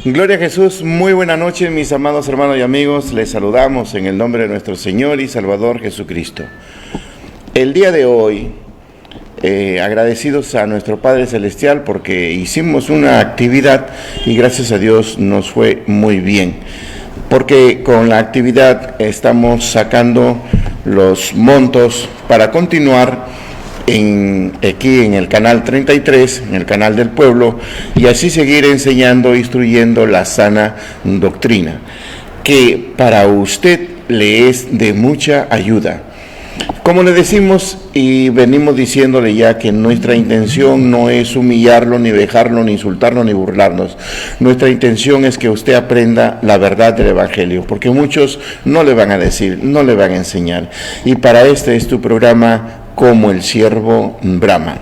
Gloria a Jesús, muy buena noche mis amados hermanos y amigos, les saludamos en el nombre de nuestro Señor y Salvador Jesucristo. El día de hoy, agradecidos a nuestro Padre Celestial porque hicimos una actividad y gracias a Dios nos fue muy bien, porque con la actividad estamos sacando los montos para continuar aquí en el canal 33, en el canal del pueblo, y así seguir enseñando, instruyendo la sana doctrina, que para usted le es de mucha ayuda. Como le decimos y venimos diciéndole ya que nuestra intención no es humillarlo, ni vejarlo, ni insultarlo, ni burlarnos. Nuestra intención es que usted aprenda la verdad del Evangelio, porque muchos no le van a decir, no le van a enseñar. Y para este es tu programa, Como el siervo brama.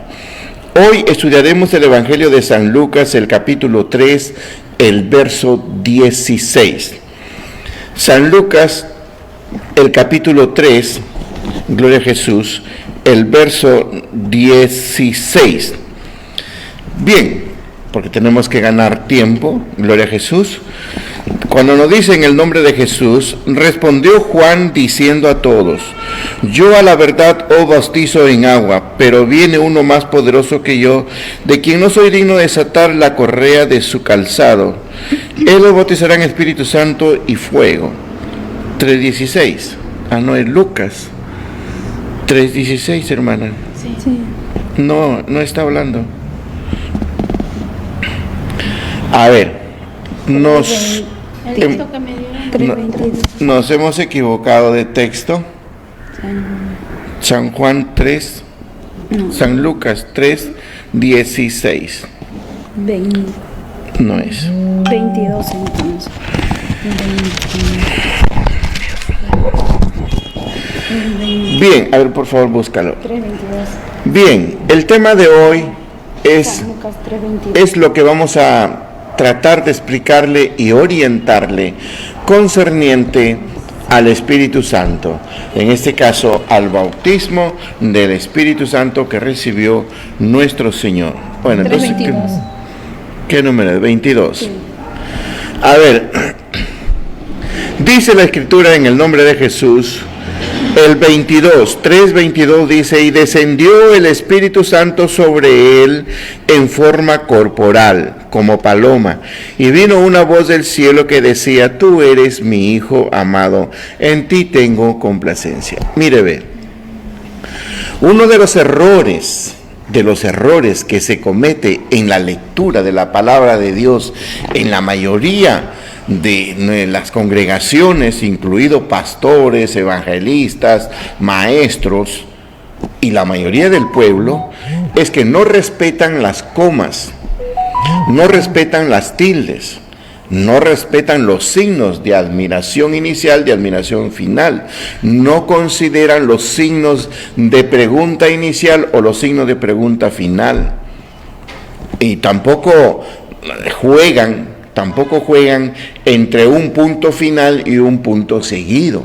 Hoy estudiaremos el Evangelio de San Lucas, el capítulo 3, el verso 16. San Lucas, el capítulo 3, gloria a Jesús, el verso 16. Bien, porque tenemos que ganar tiempo, gloria a Jesús. Cuando nos dicen el nombre de Jesús, respondió Juan diciendo a todos: yo a la verdad os bautizo en agua, pero viene uno más poderoso que yo, de quien no soy digno de desatar la correa de su calzado. Él os bautizará en Espíritu Santo y fuego. 3:16. No es Lucas. 3:16, hermana. Sí. No está hablando. A ver, nos hemos equivocado de texto. San Juan 3, San Lucas 3:16. No es. 22 entonces. Bien, a ver, por favor, búscalo. 3:22. Bien, el tema de hoy es lo que vamos a tratar de explicarle y orientarle concerniente al Espíritu Santo, en este caso al bautismo del Espíritu Santo que recibió nuestro Señor. Bueno, entonces, ¿qué número es? 22. Sí. A ver, dice la Escritura en el nombre de Jesús, el 3:22 dice: y descendió el Espíritu Santo sobre él en forma corporal, como paloma, y vino una voz del cielo que decía: tú eres mi Hijo amado, en ti tengo complacencia. Mire, ve, uno de los errores que se comete en la lectura de la palabra de Dios en la mayoría de las congregaciones, incluidos pastores, evangelistas, maestros y la mayoría del pueblo, es que no respetan las comas, no respetan las tildes, no respetan los signos de admiración inicial, de admiración final, no consideran los signos de pregunta inicial o los signos de pregunta final, y tampoco juegan entre un punto final y un punto seguido.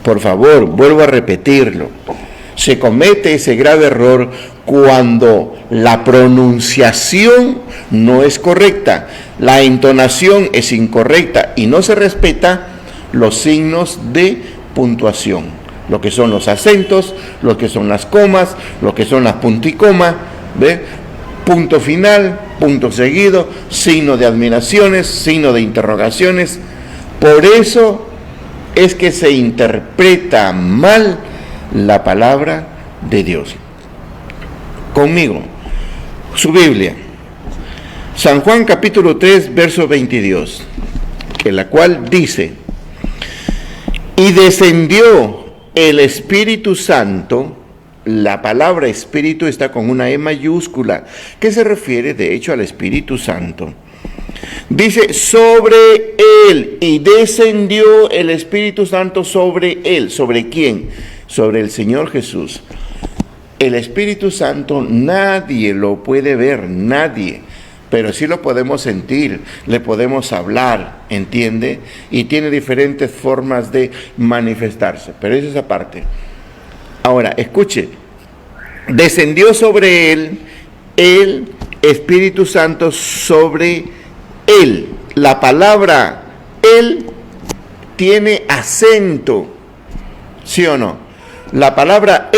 Por favor, vuelvo a repetirlo. Se comete ese grave error cuando la pronunciación no es correcta, la entonación es incorrecta y no se respeta los signos de puntuación, lo que son los acentos, lo que son las comas, lo que son las punto y coma, ¿ve? Punto final, punto seguido, signo de admiraciones, signo de interrogaciones. Por eso es que se interpreta mal la palabra de Dios. Conmigo, su Biblia, San Juan capítulo 3, verso 22, que la cual dice: y descendió el Espíritu Santo. La palabra Espíritu está con una E mayúscula, que se refiere de hecho al Espíritu Santo. Dice: sobre él, y descendió el Espíritu Santo sobre él. ¿Sobre quién? Sobre el Señor Jesús. El Espíritu Santo nadie lo puede ver, nadie, pero sí lo podemos sentir, le podemos hablar, ¿entiende? Y tiene diferentes formas de manifestarse, pero eso es aparte. Ahora, escuche, descendió sobre él el Espíritu Santo sobre él. la palabra Él tiene acento, ¿sí o no? La palabra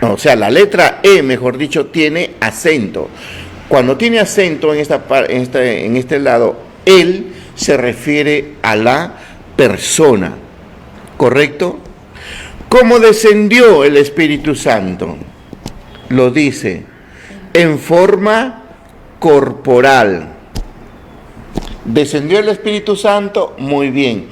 o sea, la letra E, mejor dicho, tiene acento. Cuando tiene acento en este lado, Él se refiere a la persona, ¿correcto? ¿Cómo descendió el Espíritu Santo? Lo dice, en forma corporal. ¿Descendió el Espíritu Santo? Muy bien.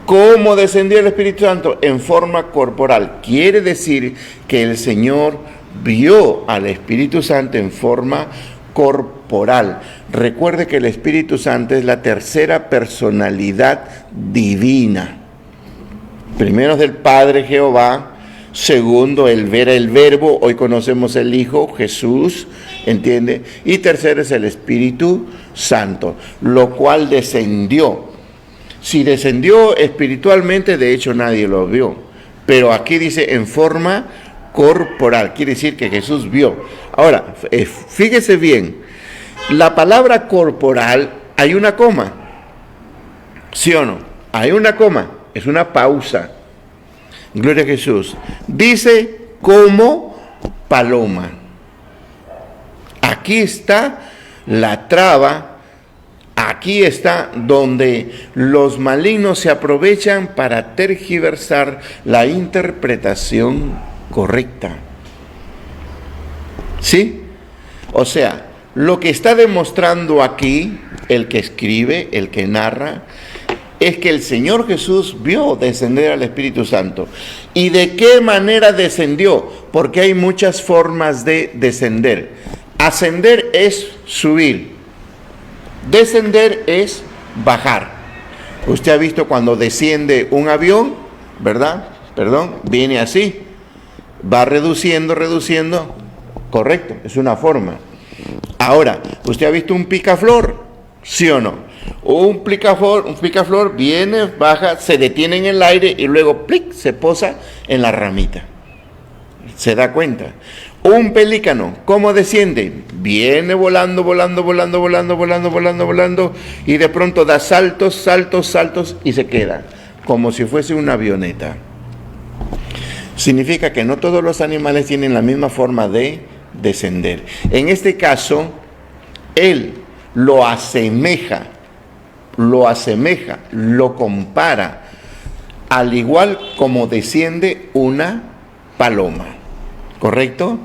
¿Cómo descendió el Espíritu Santo? En forma corporal. Quiere decir que el Señor vio al Espíritu Santo en forma corporal. Recuerde que el Espíritu Santo es la tercera personalidad divina. Primero es del Padre Jehová, segundo el Verbo, hoy conocemos el Hijo, Jesús, ¿entiende? Y tercero es el Espíritu Santo, lo cual descendió. Si descendió espiritualmente, de hecho nadie lo vio, pero aquí dice en forma corporal, quiere decir que Jesús vio. Ahora, fíjese bien, la palabra corporal, hay una coma, ¿sí o no? Hay una coma, es una pausa. Gloria a Jesús. Dice como paloma. Aquí está la traba. Aquí está donde los malignos se aprovechan para tergiversar la interpretación correcta. ¿Sí? O sea, lo que está demostrando aquí el que escribe, el que narra, es que el Señor Jesús vio descender al Espíritu Santo. ¿Y de qué manera descendió? Porque hay muchas formas de descender. Ascender es subir. Descender es bajar. Usted ha visto cuando desciende un avión, ¿verdad? Viene así. Va reduciendo. Correcto, es una forma. Ahora, ¿usted ha visto un picaflor? ¿Sí o no? Un picaflor viene, baja, se detiene en el aire y luego plic, se posa en la ramita. ¿Se da cuenta? Un pelícano, ¿cómo desciende? Viene volando y de pronto da saltos y se queda, como si fuese una avioneta. Significa que no todos los animales tienen la misma forma de descender. En este caso, Él lo asemeja, lo compara, al igual como desciende una paloma, ¿correcto?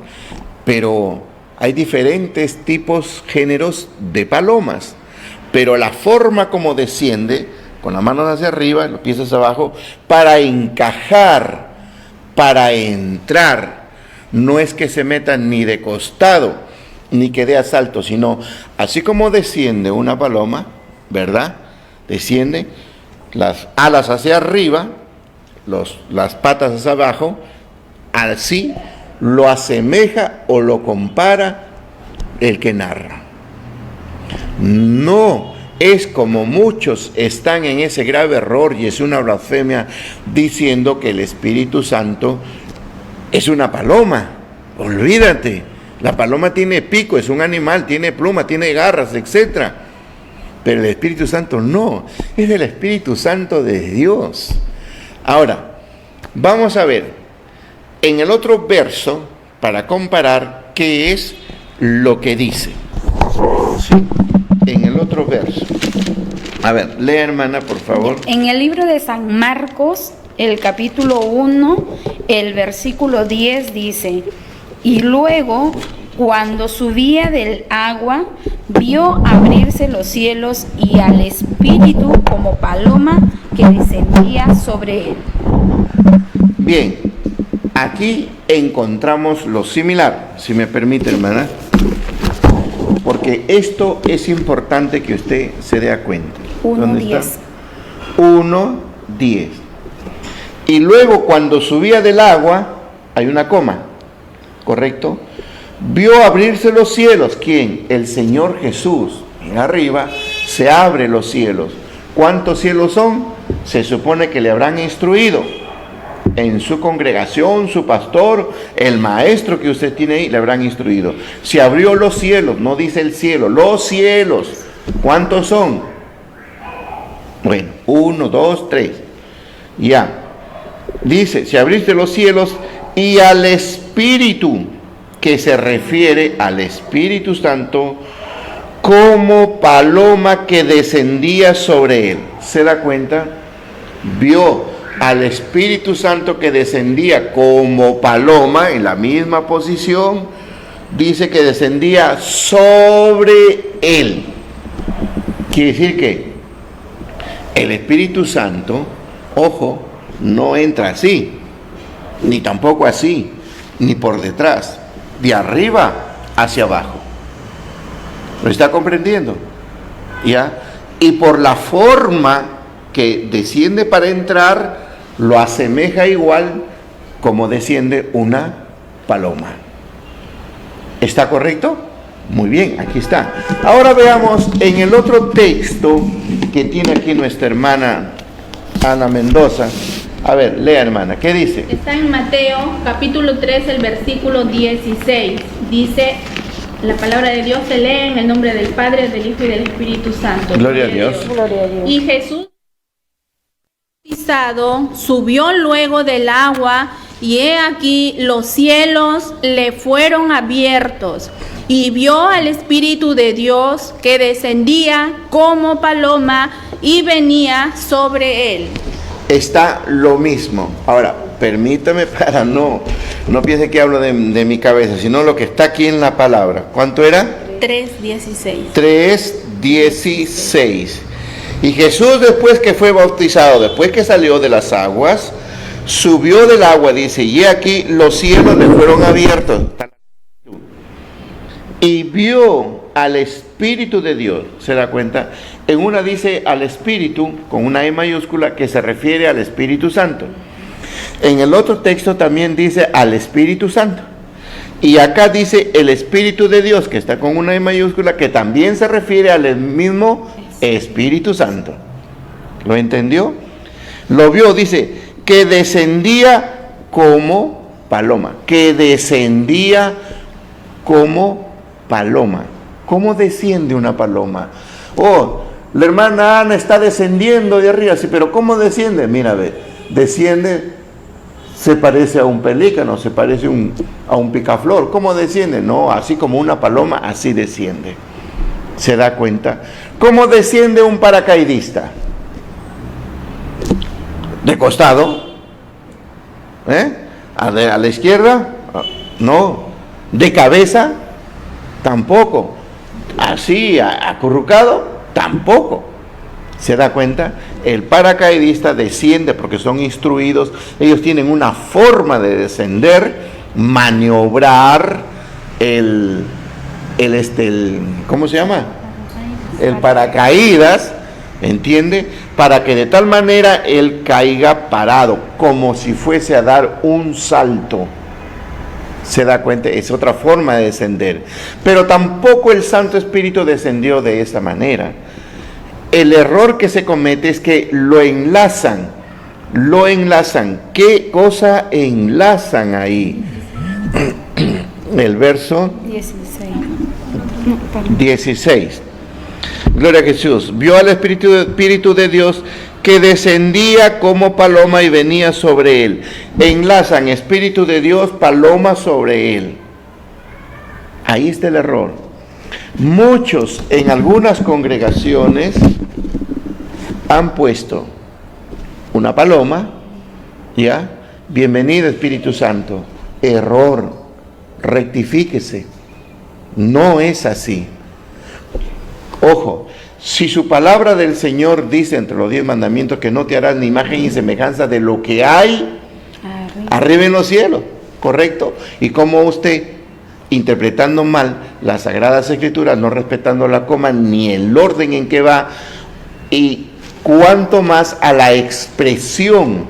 Pero hay diferentes géneros de palomas, pero la forma como desciende, con las manos hacia arriba, los pies hacia abajo, para encajar, para entrar, no es que se meta ni de costado, ni que dé a salto, sino así como desciende una paloma, ¿verdad? Desciende, las alas hacia arriba, las patas hacia abajo, así lo asemeja o lo compara el que narra. No es como muchos están en ese grave error y es una blasfemia diciendo que el Espíritu Santo es una paloma. Olvídate, la paloma tiene pico, es un animal, tiene pluma, tiene garras, etc. Pero el Espíritu Santo no, es el Espíritu Santo de Dios. Ahora, vamos a ver en el otro verso para comparar qué es lo que dice. ¿Sí? En el otro verso. A ver, lea, hermana, por favor. En el libro de San Marcos, el capítulo 1, el versículo 10 dice: y luego, cuando subía del agua, vio abrirse los cielos y al Espíritu como paloma que descendía sobre él. Bien, aquí encontramos lo similar, si me permite, hermana, porque esto es importante que usted se dé cuenta. 1:10. 1:10. Y luego cuando subía del agua, hay una coma, ¿correcto? Vio abrirse los cielos. ¿Quién? El Señor Jesús. En arriba se abren los cielos. ¿Cuántos cielos son? Se supone que le habrán instruido en su congregación, su pastor, el maestro que usted tiene ahí, le habrán instruido. Se abrió los cielos, no dice el cielo, los cielos. ¿Cuántos son? Bueno, 1, 2, 3. Ya. Dice, si abriste los cielos y al Espíritu, que se refiere al Espíritu Santo, como paloma que descendía sobre él. ¿Se da cuenta? Vio al Espíritu Santo que descendía como paloma en la misma posición. Dice que descendía sobre él. Quiere decir que el Espíritu Santo, ojo, no entra así, ni tampoco así, ni por detrás, de arriba hacia abajo. ¿Lo está comprendiendo? ¿Ya? Y por la forma que desciende para entrar, lo asemeja igual como desciende una paloma. ¿Está correcto? Muy bien, aquí está. Ahora veamos en el otro texto que tiene aquí nuestra hermana Ana Mendoza. A ver, lea, hermana, ¿qué dice? Está en Mateo, capítulo 3, el versículo 16. Dice, la palabra de Dios se lee en el nombre del Padre, del Hijo y del Espíritu Santo. Gloria a Dios. Gloria a Dios. Y Jesús, bautizado, subió luego del agua, y he aquí los cielos le fueron abiertos, y vio al Espíritu de Dios que descendía como paloma y venía sobre él. Está lo mismo. Ahora, permítame para no piense que hablo de mi cabeza, sino lo que está aquí en la palabra. ¿Cuánto era? 3:16. 3:16. Y Jesús, después que fue bautizado, después que salió de las aguas, subió del agua, dice, y aquí los cielos le fueron abiertos. Y vio al Espíritu de Dios. ¿Se da cuenta? En una dice al Espíritu, con una E mayúscula, que se refiere al Espíritu Santo. En el otro texto también dice al Espíritu Santo. Y acá dice el Espíritu de Dios, que está con una E mayúscula, que también se refiere al mismo Espíritu Santo. ¿Lo entendió? Lo vio, dice, que descendía como paloma. Que descendía como paloma. ¿Cómo desciende una paloma? Oh, la hermana Ana está descendiendo de arriba, sí, pero ¿cómo desciende? Mira, ve, desciende, se parece a un pelícano, se parece a un picaflor. ¿Cómo desciende? No, así como una paloma, así desciende. ¿Se da cuenta? ¿Cómo desciende un paracaidista? ¿De costado? ¿A la izquierda? No. ¿De cabeza? Tampoco. ¿Así, acurrucado? Tampoco. ¿Se da cuenta? El paracaidista desciende porque son instruidos. Ellos tienen una forma de descender, maniobrar ¿cómo se llama? El paracaídas, ¿entiende? Para que de tal manera él caiga parado, como si fuese a dar un salto. ¿Se da cuenta? Es otra forma de descender. Pero tampoco el Santo Espíritu descendió de esa manera. El error que se comete es que lo enlazan. ¿Qué cosa enlazan ahí? El verso 16. Gloria a Jesús. Vio al Espíritu de Dios que descendía como paloma y venía sobre él. Enlazan Espíritu de Dios, paloma sobre él. Ahí está el error. Muchos en algunas congregaciones han puesto una paloma, ¿ya? Bienvenido Espíritu Santo. Error. Rectifíquese. No es así. Ojo, si su palabra del Señor dice entre los 10 mandamientos que no te harás ni imagen ni semejanza de lo que hay arriba en los cielos, ¿correcto? Y como usted, interpretando mal las Sagradas Escrituras, no respetando la coma ni el orden en que va, y cuanto más a la expresión,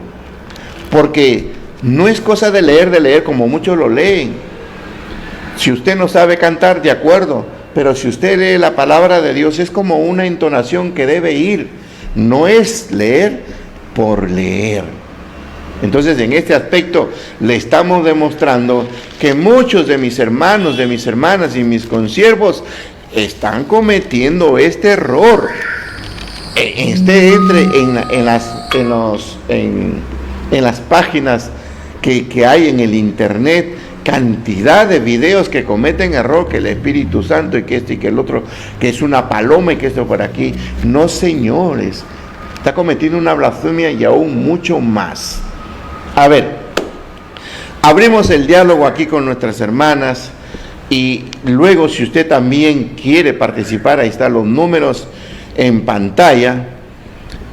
porque no es cosa de leer como muchos lo leen. Si usted no sabe cantar, de acuerdo, pero si usted lee la palabra de Dios es como una entonación que debe ir, no es leer por leer. Entonces, en este aspecto le estamos demostrando que muchos de mis hermanos, de mis hermanas y mis consiervos están cometiendo este error. Entre en las páginas que hay en el internet, cantidad de videos que cometen error, que el Espíritu Santo y que este y que el otro, que es una paloma y que esto por aquí. No, señores, está cometiendo una blasfemia y aún mucho más. A ver, abrimos el diálogo aquí con nuestras hermanas y luego, si usted también quiere participar, ahí están los números en pantalla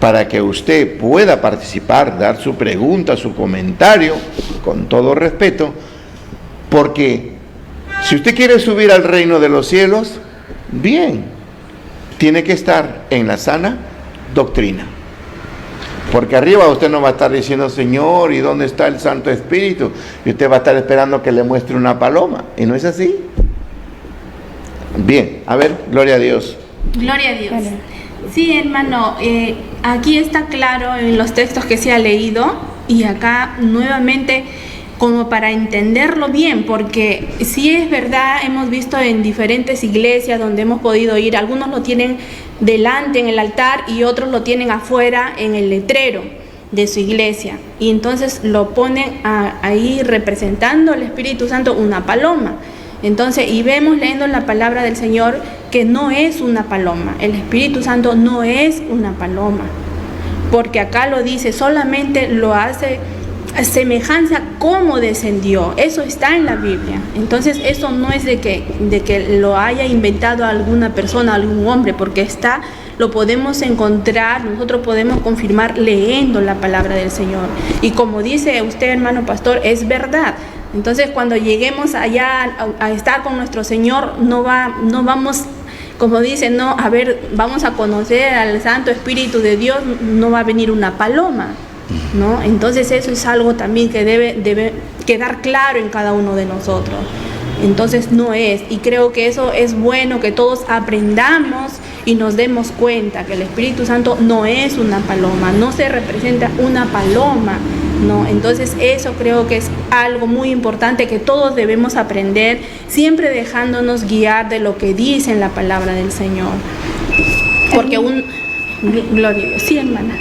para que usted pueda participar, dar su pregunta, su comentario, con todo respeto, porque si usted quiere subir al reino de los cielos, bien, tiene que estar en la sana doctrina. Porque arriba usted no va a estar diciendo, Señor, ¿y dónde está el Santo Espíritu? Y usted va a estar esperando que le muestre una paloma. ¿Y no es así? Bien, a ver, gloria a Dios. Gloria a Dios. Sí, hermano, aquí está claro en los textos que se ha leído y acá nuevamente como para entenderlo bien, porque sí es verdad, hemos visto en diferentes iglesias donde hemos podido ir, algunos lo tienen delante en el altar y otros lo tienen afuera en el letrero de su iglesia, y entonces lo ponen ahí representando al Espíritu Santo una paloma. Entonces, y vemos leyendo la palabra del Señor que no es una paloma, el Espíritu Santo no es una paloma, porque acá lo dice, solamente lo hace semejanza como descendió. Eso está en la Biblia. Entonces eso no es de que lo haya inventado alguna persona, algún hombre, porque está, lo podemos encontrar, nosotros podemos confirmar leyendo la palabra del Señor. Y como dice usted, hermano pastor, es verdad. Entonces cuando lleguemos allá a estar con nuestro Señor, no vamos, como dice, no, a ver, vamos a conocer al Santo Espíritu de Dios, no va a venir una paloma, ¿no? Entonces eso es algo también que debe quedar claro en cada uno de nosotros. Entonces no es, y creo que eso es bueno que todos aprendamos y nos demos cuenta que el Espíritu Santo no es una paloma, no se representa una paloma, ¿no? Entonces eso creo que es algo muy importante que todos debemos aprender, siempre dejándonos guiar de lo que dice en la palabra del Señor. Porque gloria a Dios. Sí, hermana.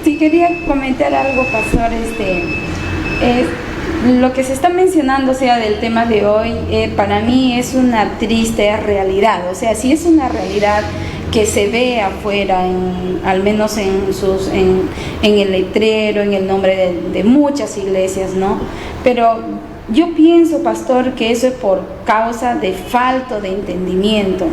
Sí, quería comentar algo, pastor. Lo que se está mencionando, o sea, del tema de hoy, para mí es una triste realidad. O sea, sí es una realidad que se ve afuera, al menos en el letrero, en el nombre de muchas iglesias, ¿no? Pero yo pienso, pastor, que eso es por causa de falta de entendimiento.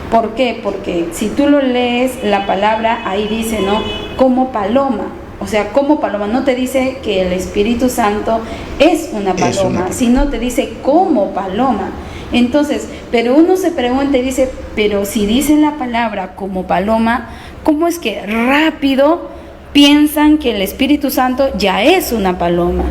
¿Por qué? Porque si tú lo lees, la palabra ahí dice, ¿no? Como paloma. O sea, como paloma. No te dice que el Espíritu Santo es una paloma, sino te dice como paloma. Entonces, pero uno se pregunta y dice, pero si dice la palabra como paloma, ¿cómo es que rápido piensan que el Espíritu Santo ya es una paloma?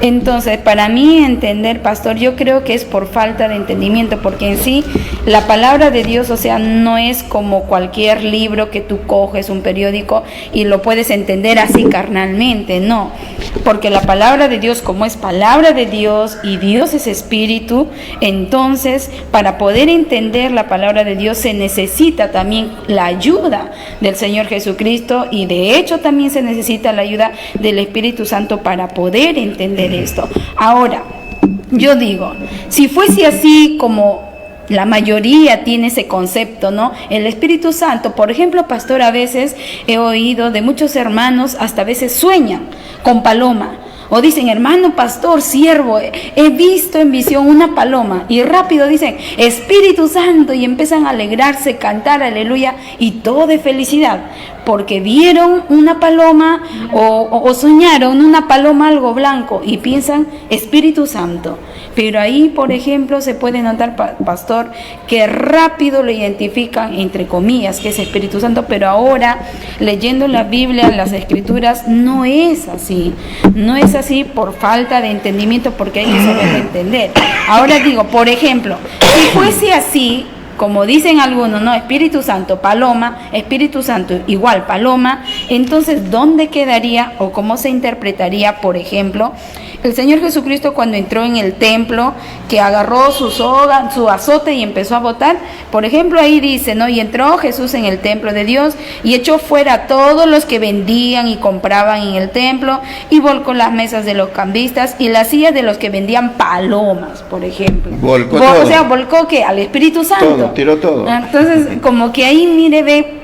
Entonces, para mí entender, pastor, yo creo que es por falta de entendimiento, porque en sí la palabra de Dios, o sea, no es como cualquier libro que tú coges, un periódico, y lo puedes entender así carnalmente, no, porque la palabra de Dios, como es palabra de Dios y Dios es espíritu, entonces para poder entender la palabra de Dios se necesita también la ayuda del Señor Jesucristo, y de hecho también se necesita la ayuda del Espíritu Santo para poder entender esto. Ahora, yo digo, si fuese así como la mayoría tiene ese concepto, ¿no? El Espíritu Santo, por ejemplo, pastor, a veces he oído de muchos hermanos, hasta a veces sueñan con paloma. O dicen, hermano pastor, siervo, he visto en visión una paloma. Y rápido dicen, Espíritu Santo, y empiezan a alegrarse, cantar, aleluya, y todo de felicidad. Porque vieron una paloma o soñaron una paloma, algo blanco, y piensan, Espíritu Santo. Pero ahí, por ejemplo, se puede notar, pastor, que rápido lo identifican, entre comillas, que es Espíritu Santo. Pero ahora, leyendo la Biblia, las Escrituras, no es así. No es así por falta de entendimiento, porque hay que saber entender. Ahora digo, por ejemplo, si fuese así, como dicen algunos, no, Espíritu Santo, paloma, Espíritu Santo igual paloma, entonces ¿dónde quedaría o cómo se interpretaría, por ejemplo, El Señor Jesucristo, cuando entró en el templo, que agarró su soga, su azote y empezó a botar, por ejemplo, ahí dice, ¿no? Y entró Jesús en el templo de Dios y echó fuera a todos los que vendían y compraban en el templo, y volcó las mesas de los cambistas y las sillas de los que vendían palomas, por ejemplo. Volcó todo. O sea, volcó que al Espíritu Santo. Todo, tiró todo. Entonces, como que ahí, mire,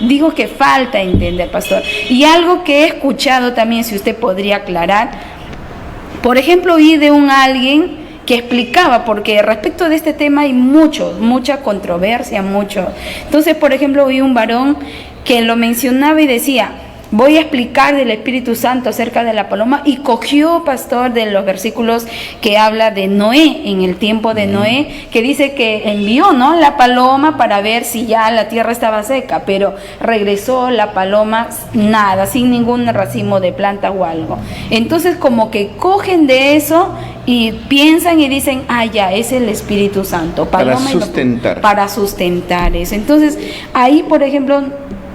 digo que falta entender, pastor. Y algo que he escuchado también, si usted podría aclarar, por ejemplo, oí de alguien que explicaba, porque respecto de este tema hay mucha controversia, mucho. Entonces, por ejemplo, oí un varón que lo mencionaba y decía, voy a explicar del Espíritu Santo acerca de la paloma, y cogió, pastor, de los versículos que habla de Noé, en el tiempo de Noé, que dice que envió, ¿no?, la paloma para ver si ya la tierra estaba seca, pero regresó la paloma nada, sin ningún racimo de planta o algo. Entonces, como que cogen de eso y piensan y dicen, ya, es el Espíritu Santo, paloma, para sustentar eso. Entonces, ahí, por ejemplo,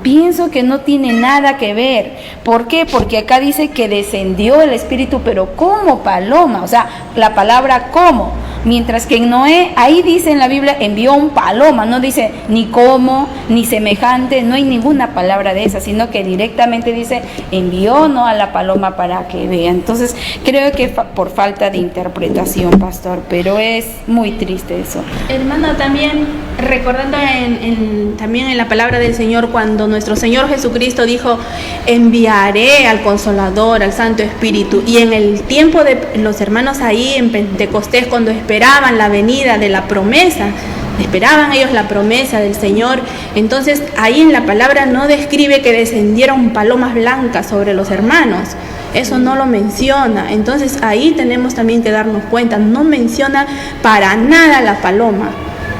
pienso que no tiene nada que ver. ¿Por qué? Porque acá dice que descendió el Espíritu, pero como paloma, o sea, la palabra como. Mientras que en Noé, ahí dice en la Biblia, envió un paloma, no dice ni como, ni semejante, no hay ninguna palabra de esa, sino que directamente dice, envió, ¿no?, a la paloma para que vea. Entonces, creo que por falta de interpretación, pastor, pero es muy triste eso. Hermano, también recordando también en la palabra del Señor, cuando nuestro Señor Jesucristo dijo, enviaré al Consolador, al Santo Espíritu, y en el tiempo de los hermanos ahí en Pentecostés, cuando esperaban la venida de la promesa, esperaban ellos la promesa del Señor, entonces ahí en la palabra no describe que descendieron palomas blancas sobre los hermanos, eso no lo menciona. Entonces ahí tenemos también que darnos cuenta, no menciona para nada la paloma.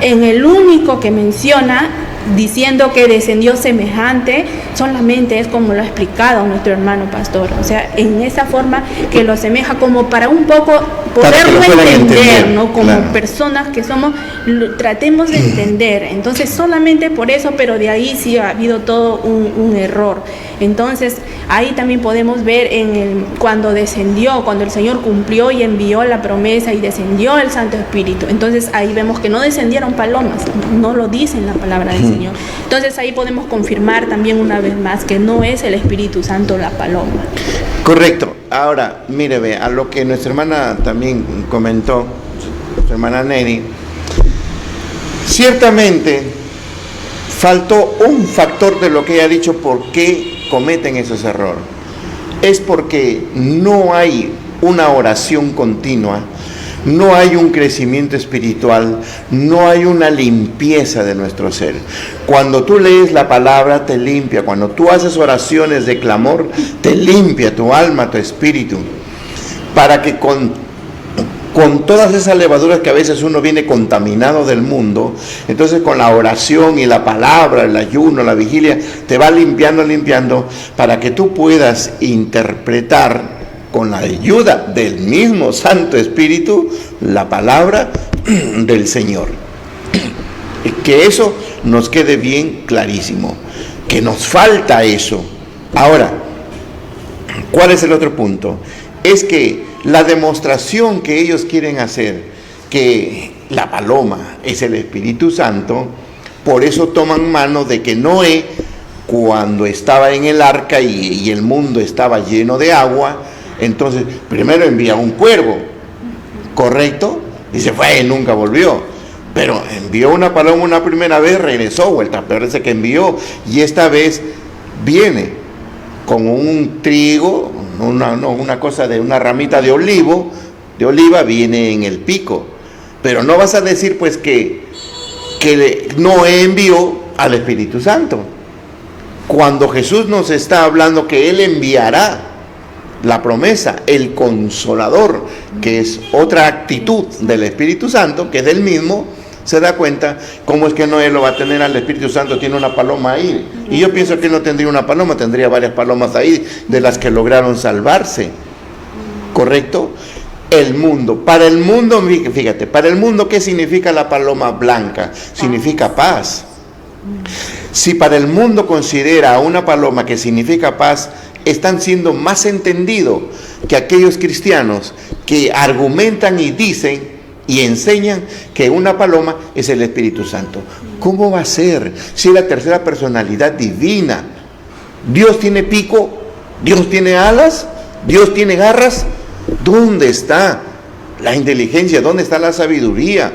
En el único que menciona, diciendo que descendió semejante, solamente es como lo ha explicado nuestro hermano pastor, o sea, en esa forma que lo asemeja como para un poco poderlo entender, ¿no? Como claro, personas que somos, tratemos de entender. Entonces, solamente por eso, pero de ahí sí ha habido todo un error. Entonces, ahí también podemos ver cuando el Señor cumplió y envió la promesa y descendió el Santo Espíritu. Entonces, ahí vemos que no descendieron palomas, no lo dice en la palabra del Señor. Entonces, ahí podemos confirmar también una vez más que no es el Espíritu Santo la paloma. Correcto. Ahora, mire, ve, a lo que nuestra hermana también comentó, nuestra hermana Neri, ciertamente faltó un factor de lo que ella ha dicho, por qué cometen esos errores. Es porque no hay una oración continua, no hay un crecimiento espiritual, no hay una limpieza de nuestro ser. Cuando tú lees la palabra te limpia, cuando tú haces oraciones de clamor te limpia tu alma, tu espíritu, para que con todas esas levaduras que a veces uno viene contaminado del mundo, entonces con la oración y la palabra, el ayuno, la vigilia, te va limpiando, para que tú puedas interpretar con la ayuda del mismo Santo Espíritu la palabra del Señor. Que eso nos quede bien clarísimo, que nos falta eso. Ahora, ¿cuál es el otro punto? Es que la demostración que ellos quieren hacer, que la paloma es el Espíritu Santo, por eso toman mano de que Noé, cuando estaba en el arca y el mundo estaba lleno de agua, entonces primero envía un cuervo, ¿correcto? Y se fue y nunca volvió. Pero envió una paloma una primera vez, regresó, vuelta a perderse que envió, y esta vez viene con un trigo, una cosa de una ramita de oliva viene en el pico. Pero no vas a decir pues que no envió al Espíritu Santo, cuando Jesús nos está hablando que Él enviará la promesa, el Consolador, que es otra actitud del Espíritu Santo, que es del mismo. Se da cuenta cómo es que Noé lo va a tener al Espíritu Santo, tiene una paloma ahí, y yo pienso que él no tendría una paloma, tendría varias palomas ahí, de las que lograron salvarse, ¿correcto? El mundo, para el mundo, fíjate, para el mundo, ¿qué significa la paloma blanca? Significa paz. Si para el mundo considera a una paloma que significa paz, están siendo más entendidos que aquellos cristianos que argumentan y dicen y enseñan que una paloma es el Espíritu Santo. ¿Cómo va a ser si es la tercera personalidad divina? Dios tiene pico, Dios tiene alas, Dios tiene garras. ¿Dónde está la inteligencia? ¿Dónde está la sabiduría?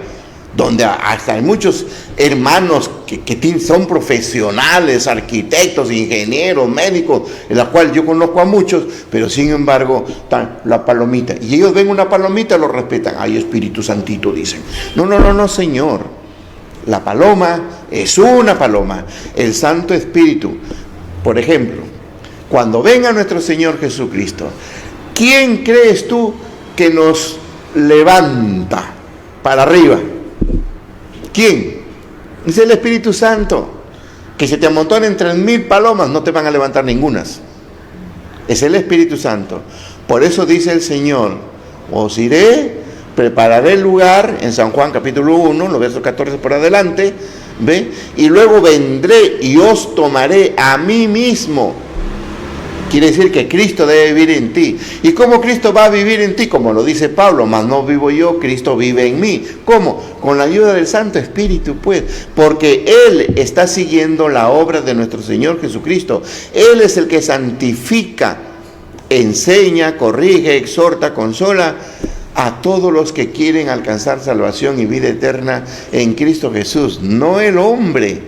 Donde hasta hay muchos hermanos que son profesionales, arquitectos, ingenieros, médicos, en la cual yo conozco a muchos, pero sin embargo, la palomita. Y ellos ven una palomita, lo respetan. Ay, Espíritu Santito, dicen. No, Señor. La paloma es una paloma. El Santo Espíritu. Por ejemplo, cuando venga nuestro Señor Jesucristo, ¿quién crees tú que nos levanta para arriba? ¿Quién? Es el Espíritu Santo. Que se te amontonen 3,000 palomas, no te van a levantar ningunas. Es el Espíritu Santo. Por eso dice el Señor: os iré, prepararé el lugar, en San Juan capítulo 1, los versos 14 por adelante, ¿ve? Y luego vendré y os tomaré a mí mismo. Quiere decir que Cristo debe vivir en ti. ¿Y cómo Cristo va a vivir en ti? Como lo dice Pablo: mas no vivo yo, Cristo vive en mí. ¿Cómo? Con la ayuda del Santo Espíritu, pues. Porque Él está siguiendo la obra de nuestro Señor Jesucristo. Él es el que santifica, enseña, corrige, exhorta, consola a todos los que quieren alcanzar salvación y vida eterna en Cristo Jesús. No el hombre,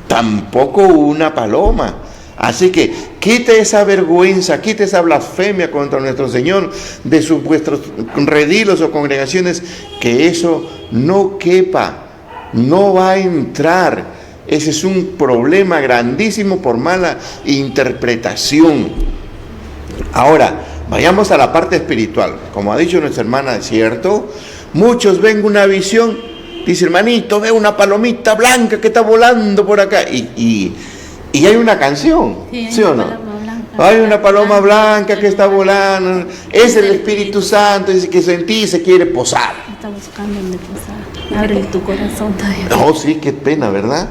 tampoco una paloma. Así que quite esa vergüenza, quite esa blasfemia contra nuestro Señor de vuestros redilos o congregaciones, que eso no quepa, no va a entrar. Ese es un problema grandísimo por mala interpretación. Ahora, vayamos a la parte espiritual. Como ha dicho nuestra hermana, es cierto, muchos ven una visión, dice: hermanito, ve una palomita blanca que está volando por acá, y hay una canción, ¿sí o no? Hay una paloma blanca que está volando. Es el Espíritu Santo, dice que en ti se quiere posar. Está buscando donde posar. Abre tu corazón todavía. Oh, sí, qué pena, ¿verdad?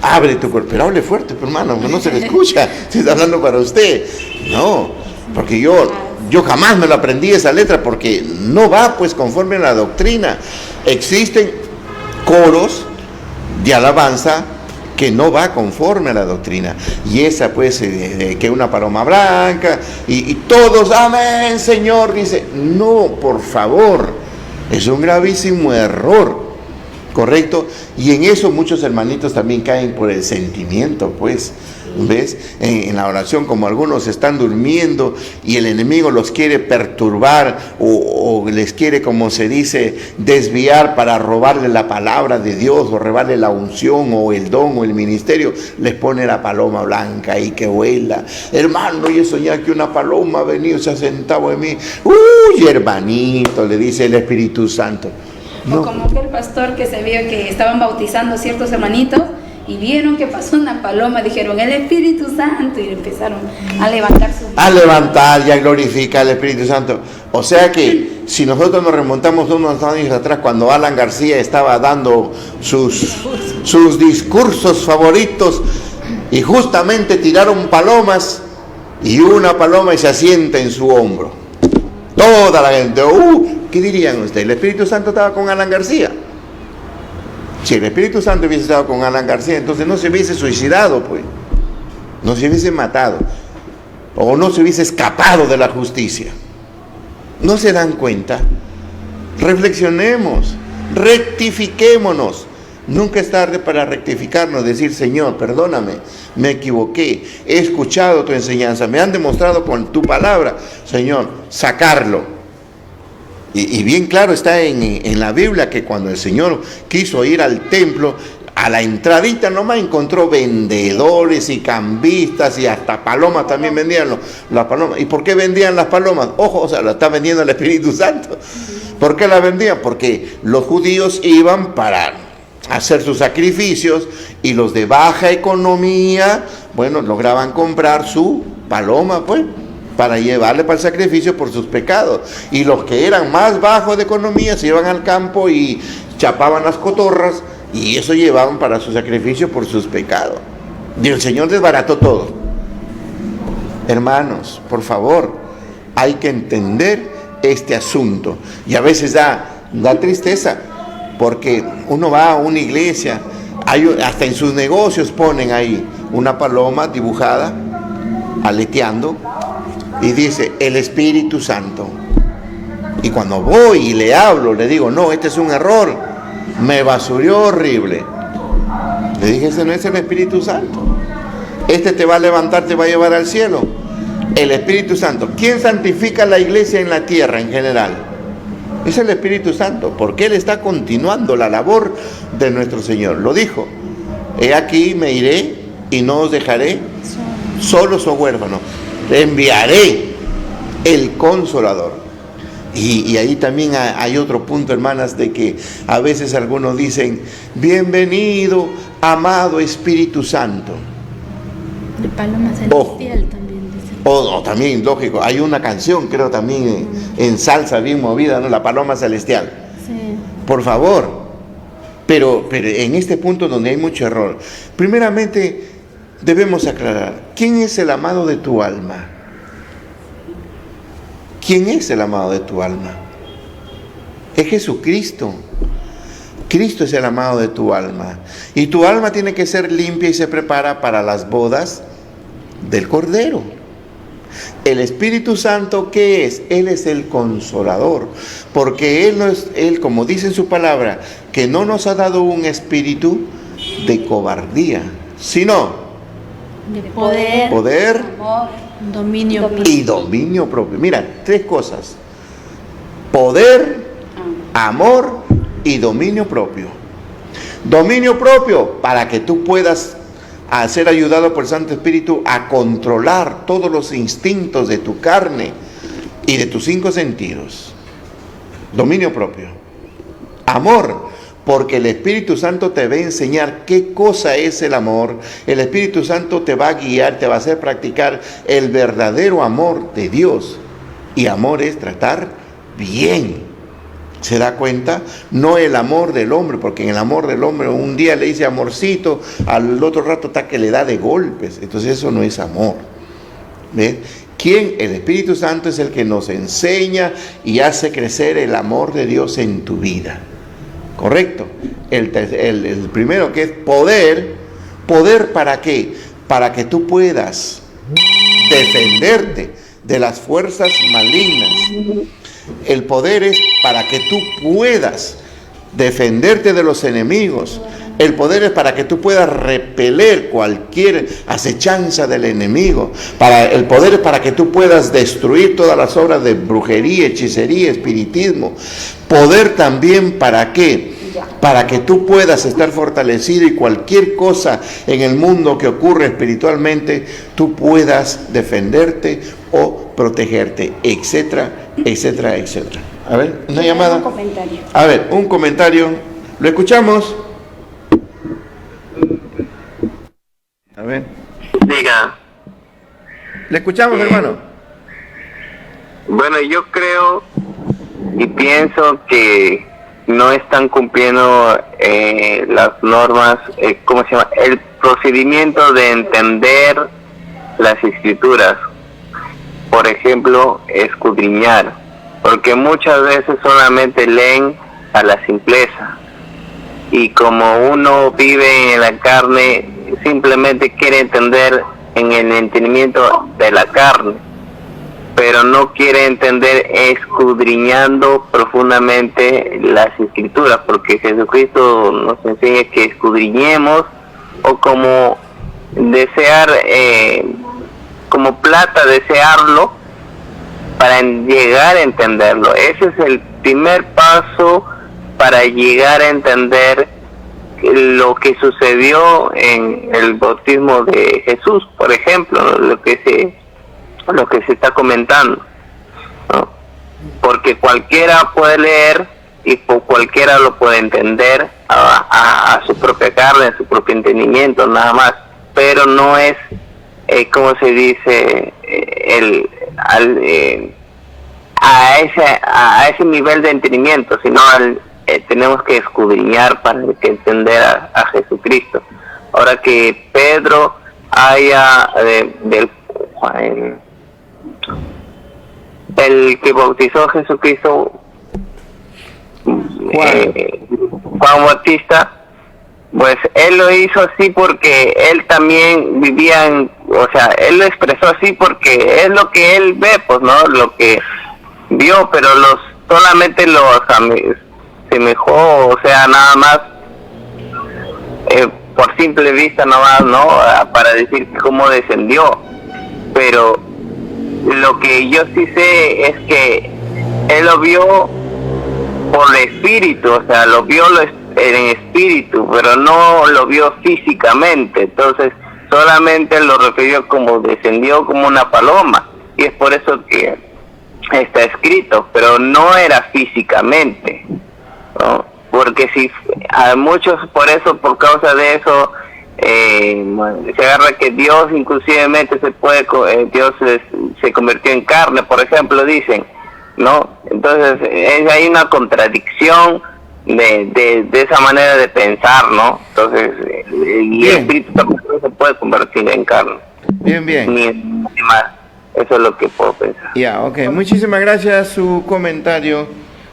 Abre tu corazón. Pero hable fuerte, hermano, no se le escucha. Si está hablando para usted. No, porque yo jamás me lo aprendí esa letra, porque no va pues conforme a la doctrina. Existen coros de alabanza que no va conforme a la doctrina, y esa pues que una paloma blanca y todos amén Señor, dice, no, por favor, es un gravísimo error, correcto. Y en eso muchos hermanitos también caen por el sentimiento, pues, ¿ves? En la oración, como algunos están durmiendo y el enemigo los quiere perturbar o les quiere, como se dice, desviar para robarle la palabra de Dios o robarle la unción o el don o el ministerio, les pone la paloma blanca y que vuela. Hermano, yo soñé que una paloma ha venido, se ha sentado en mí. Uy, hermanito, le dice el Espíritu Santo. No. O como aquel pastor que se vio que estaban bautizando ciertos hermanitos y vieron que pasó una paloma, dijeron el Espíritu Santo, y empezaron a levantar su... A levantar y a glorificar al Espíritu Santo. O sea que si nosotros nos remontamos unos años atrás, cuando Alan García estaba dando sus discursos favoritos, y justamente tiraron palomas, y una paloma se asienta en su hombro. Toda la gente, ¿qué dirían ustedes? ¿El Espíritu Santo estaba con Alan García? Si el Espíritu Santo hubiese estado con Alan García, entonces no se hubiese suicidado, pues. No se hubiese matado. O no se hubiese escapado de la justicia. ¿No se dan cuenta? Reflexionemos, rectifiquémonos. Nunca es tarde para rectificarnos, decir: Señor, perdóname, me equivoqué, he escuchado tu enseñanza, me han demostrado con tu palabra, Señor, sacarlo. Y bien claro está en la Biblia que cuando el Señor quiso ir al templo, a la entradita nomás encontró vendedores y cambistas, y hasta palomas también vendían las palomas. ¿Y por qué vendían las palomas? Ojo, o sea, la está vendiendo el Espíritu Santo. ¿Por qué la vendían? Porque los judíos iban para hacer sus sacrificios, y los de baja economía, bueno, lograban comprar su paloma, pues, para llevarle para el sacrificio por sus pecados. Y los que eran más bajos de economía se iban al campo y chapaban las cotorras, y eso llevaban para su sacrificio por sus pecados. Y el Señor desbarató todo. Hermanos, por favor, hay que entender este asunto. Y a veces da tristeza, porque uno va a una iglesia, hasta en sus negocios ponen ahí una paloma dibujada, aleteando, y dice, el Espíritu Santo. Y cuando voy y le hablo, le digo, no, este es un error, me basurió horrible. Le dije, ese no es el Espíritu Santo. Este te va a levantar, te va a llevar al cielo. El Espíritu Santo. ¿Quién santifica la iglesia en la tierra en general? Es el Espíritu Santo, porque Él está continuando la labor de nuestro Señor. Lo dijo, he aquí me iré y no os dejaré solos o huérfanos. Enviaré el Consolador. Y ahí también hay otro punto, hermanas, de que a veces algunos dicen, bienvenido, amado Espíritu Santo. El paloma celestial también dice. O también, lógico, hay una canción, creo también, en salsa bien movida, ¿no? La paloma celestial. Sí. Por favor. Pero en este punto donde hay mucho error, primeramente debemos aclarar, ¿quién es el amado de tu alma? ¿Quién es el amado de tu alma? Es Jesucristo. Cristo es el amado de tu alma. Y tu alma tiene que ser limpia y se prepara para las bodas del Cordero. El Espíritu Santo, ¿qué es? Él es el Consolador. Porque Él no es, Él, como dice en su palabra, que no nos ha dado un espíritu de cobardía, sino De poder, amor, dominio y dominio propio. Mira, 3 cosas: poder, amor y dominio propio. Dominio propio para que tú puedas ser ayudado por el Santo Espíritu a controlar todos los instintos de tu carne y de tus 5 sentidos. Dominio propio. Amor, porque el Espíritu Santo te va a enseñar qué cosa es el amor. El Espíritu Santo te va a guiar, te va a hacer practicar el verdadero amor de Dios. Y amor es tratar bien. ¿Se da cuenta? No el amor del hombre, porque en el amor del hombre un día le dice amorcito, al otro rato está que le da de golpes. Entonces eso no es amor. ¿Ves? ¿Quién? El Espíritu Santo es el que nos enseña y hace crecer el amor de Dios en tu vida. ¿Correcto? El primero, que es poder. ¿Poder para qué? Para que tú puedas defenderte de las fuerzas malignas. El poder es para que tú puedas defenderte de los enemigos. El poder es para que tú puedas repeler cualquier acechanza del enemigo. El poder es para que tú puedas destruir todas las obras de brujería, hechicería, espiritismo. Poder también para qué? Para que tú puedas estar fortalecido y cualquier cosa en el mundo que ocurre espiritualmente, tú puedas defenderte o protegerte, etcétera, etcétera, etcétera. A ver, una llamada. Un comentario. A ver, un comentario. ¿Lo escuchamos? A ver. Diga. ¿Le escuchamos, hermano? Bueno, yo creo y pienso que no están cumpliendo las normas, ¿cómo se llama? El procedimiento de entender las escrituras. Por ejemplo, escudriñar, porque muchas veces solamente leen a la simpleza, y como uno vive en la carne, simplemente quiere entender en el entendimiento de la carne, pero no quiere entender escudriñando profundamente las escrituras, porque Jesucristo nos enseña que escudriñemos, o como desear, como plata, desearlo para llegar a entenderlo. Ese es el primer paso para llegar a entender lo que sucedió en el bautismo de Jesús, por ejemplo, lo que se está comentando, ¿no? Porque cualquiera puede leer y cualquiera lo puede entender a su propia carne, a su propio entendimiento, nada más, pero no es ¿cómo se dice? A ese nivel de entendimiento, sino tenemos que escudriñar para entender a Jesucristo. Ahora que Pedro haya el que bautizó a Jesucristo, Juan Bautista, pues él lo hizo así porque él también vivía él lo expresó así porque es lo que él ve, pues, ¿no? Lo que vio, pero solamente lo semejó, o sea, nada más, por simple vista nomás, ¿no? Para decir cómo descendió. Pero lo que yo sí sé es que él lo vio por el espíritu, o sea, lo vio en espíritu, pero no lo vio físicamente. Entonces solamente lo refirió como descendió como una paloma, y es por eso que está escrito, pero no era físicamente, ¿no? Porque si a muchos por causa de eso se agarra que Dios inclusivemente Dios se convirtió en carne, por ejemplo, dicen, ¿no? Entonces hay una contradicción de esa manera de pensar, ¿no? Entonces y el espíritu tampoco se puede convertir en carne, bien, ni más. Eso es lo que puedo pensar. Ya, ok, muchísimas gracias su comentario.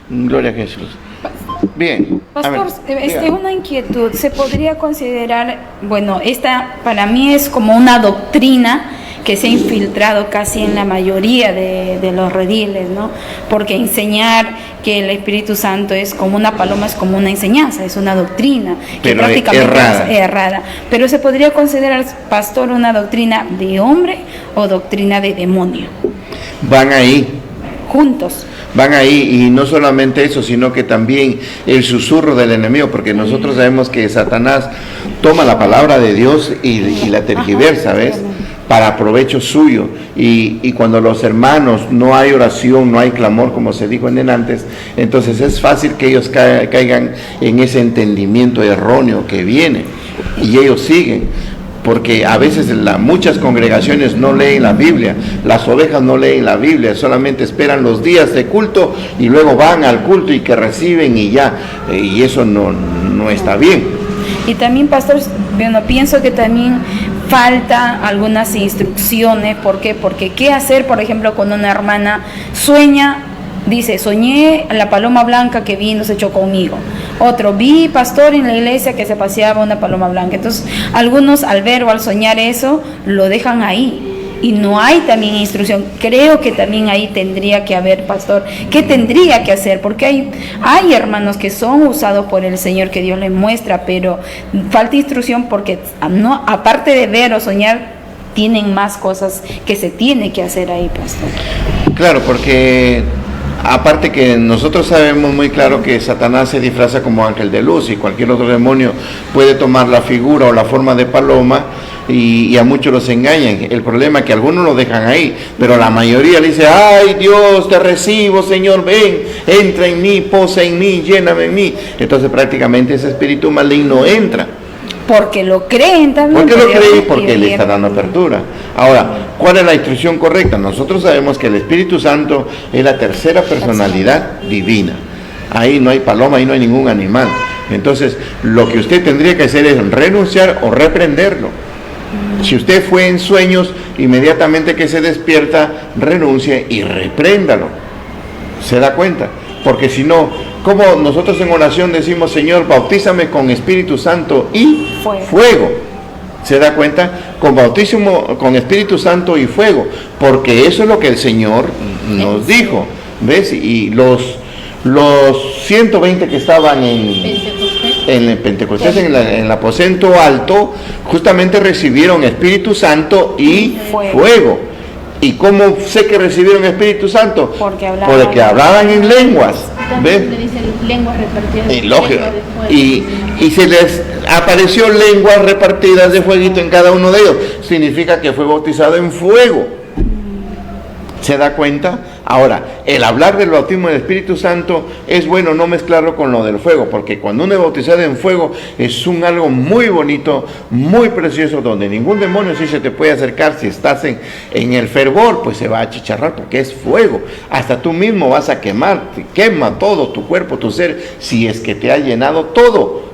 Gloria a Jesús. Bien. Pastor, una inquietud. ¿Se podría considerar, bueno, esta para mí es como una doctrina que se ha infiltrado casi en la mayoría de los rediles, ¿no? Porque enseñar que el Espíritu Santo es como una paloma es como una enseñanza, es una doctrina que pero prácticamente es errada. Pero ¿se podría considerar, pastor, una doctrina de hombre o doctrina de demonio? Van ahí. Juntos. Van ahí, y no solamente eso, sino que también el susurro del enemigo, porque nosotros sabemos que Satanás toma la palabra de Dios y la tergiversa, ¿ves? Para provecho suyo, y cuando los hermanos no hay oración, no hay clamor, como se dijo en antes, entonces es fácil que ellos caigan en ese entendimiento erróneo que viene, y ellos siguen. Porque a veces muchas congregaciones no leen la Biblia, las ovejas no leen la Biblia, solamente esperan los días de culto y luego van al culto y que reciben y ya, y eso no está bien. Y también, pastor, bueno, pienso que también falta algunas instrucciones. ¿Por qué? Porque qué hacer, por ejemplo, cuando una hermana sueña. Dice, soñé la paloma blanca que vino, se echó conmigo. Otro, vi pastor en la iglesia que se paseaba una paloma blanca. Entonces, algunos al ver o al soñar eso, lo dejan ahí. Y no hay también instrucción. Creo que también ahí tendría que haber, pastor, ¿qué tendría que hacer? Porque hay hermanos que son usados por el Señor, que Dios les muestra, pero falta instrucción porque no, aparte de ver o soñar, tienen más cosas que se tiene que hacer ahí, pastor. Claro, porque aparte que nosotros sabemos muy claro que Satanás se disfraza como ángel de luz, y cualquier otro demonio puede tomar la figura o la forma de paloma, y a muchos los engañan. El problema es que algunos lo dejan ahí, pero la mayoría le dice, ay Dios, te recibo Señor, ven, entra en mí, posa en mí, lléname en mí. Entonces prácticamente ese espíritu maligno entra. Porque lo creen también. ¿Por qué lo creen? Porque le está dando apertura. Ahora, ¿cuál es la instrucción correcta? Nosotros sabemos que el Espíritu Santo es la tercera personalidad divina. Ahí no hay paloma, ahí no hay ningún animal. Entonces, lo que usted tendría que hacer es renunciar o reprenderlo. Si usted fue en sueños, inmediatamente que se despierta, renuncie y repréndalo. ¿Se da cuenta? Porque si no, como nosotros en oración decimos, Señor, bautízame con Espíritu Santo y fuego. ¿Se da cuenta? Con bautismo, con Espíritu Santo y fuego. Porque eso es lo que el Señor nos dijo. ¿Ves? Y los 120 que estaban en el Pentecostés, en el aposento alto, justamente recibieron Espíritu Santo y fuego. ¿Y cómo sé que recibieron Espíritu Santo? Porque hablaban en lenguas. ¿Ves? Lenguas repartidas. Y se les apareció lenguas repartidas de fueguito en cada uno de ellos. Significa que fue bautizado en fuego. ¿Se da cuenta? Ahora, el hablar del bautismo del Espíritu Santo es bueno no mezclarlo con lo del fuego, porque cuando uno es bautizado en fuego es algo muy bonito, muy precioso, donde ningún demonio sí se te puede acercar. Si estás en el fervor, pues se va a achicharrar porque es fuego. Hasta tú mismo vas a quemar, te quema todo tu cuerpo, tu ser, si es que te ha llenado todo.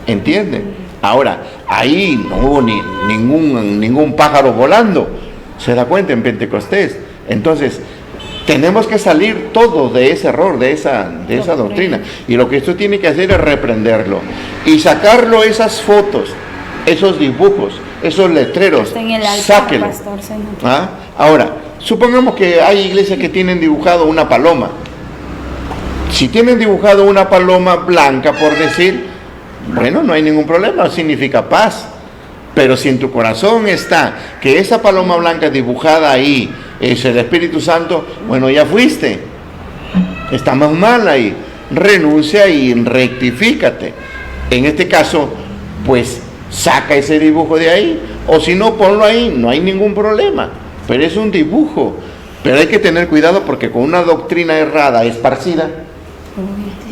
¿Entienden? Ahora, ahí no hubo ningún pájaro volando. ¿Se da cuenta en Pentecostés? Entonces, tenemos que salir todo de ese error, de esa doctrina. Y lo que esto tiene que hacer es reprenderlo y sacarlo, esas fotos, esos dibujos, esos letreros, en el altar, sáquelo. pastor, señor. ¿Ah? Ahora, supongamos que hay iglesias que tienen dibujado una paloma. Si tienen dibujado una paloma blanca, por decir, bueno, no hay ningún problema, significa paz. Pero si en tu corazón está que esa paloma blanca dibujada ahí es el Espíritu Santo, bueno, ya fuiste. Estamos mal ahí. Renuncia y rectifícate. En este caso, pues saca ese dibujo de ahí. O si no, ponlo ahí, no hay ningún problema. Pero es un dibujo. Pero hay que tener cuidado porque con una doctrina errada, esparcida,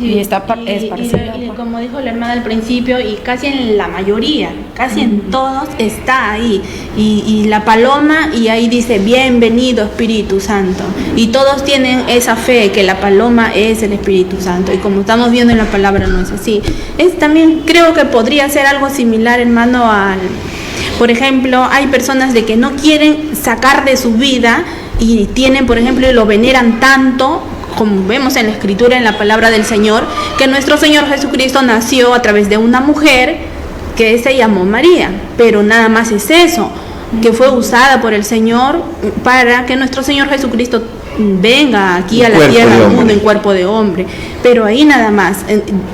Y está esparcida. Y como dijo la hermana al principio, y casi en la mayoría, casi en todos está ahí. Y la paloma, y ahí dice, bienvenido Espíritu Santo. Y todos tienen esa fe que la paloma es el Espíritu Santo. Y como estamos viendo en la palabra, no es así. También creo que podría ser algo similar, hermano, por ejemplo, hay personas de que no quieren sacar de su vida y tienen, por ejemplo, y lo veneran tanto, como vemos en la escritura, en la palabra del Señor, que nuestro Señor Jesucristo nació a través de una mujer que se llamó María, pero nada más es eso, que fue usada por el Señor para que nuestro Señor Jesucristo venga aquí a la tierra, al mundo en cuerpo de hombre, pero ahí nada más.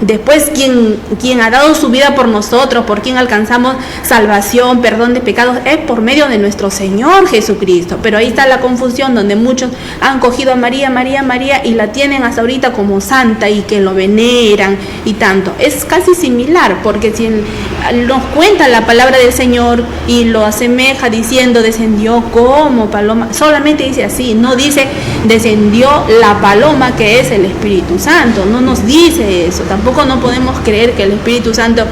Después quien ha dado su vida por nosotros, por quien alcanzamos salvación, perdón de pecados, es por medio de nuestro Señor Jesucristo. Pero ahí está la confusión, donde muchos han cogido a María, María, María, y la tienen hasta ahorita como santa y que lo veneran y tanto. Es casi similar, porque si nos cuenta la palabra del Señor y lo asemeja diciendo descendió como paloma, solamente dice así, no dice descendió la paloma, que es el Espíritu Santo. No nos dice eso. Tampoco no podemos creer que el Espíritu Santo,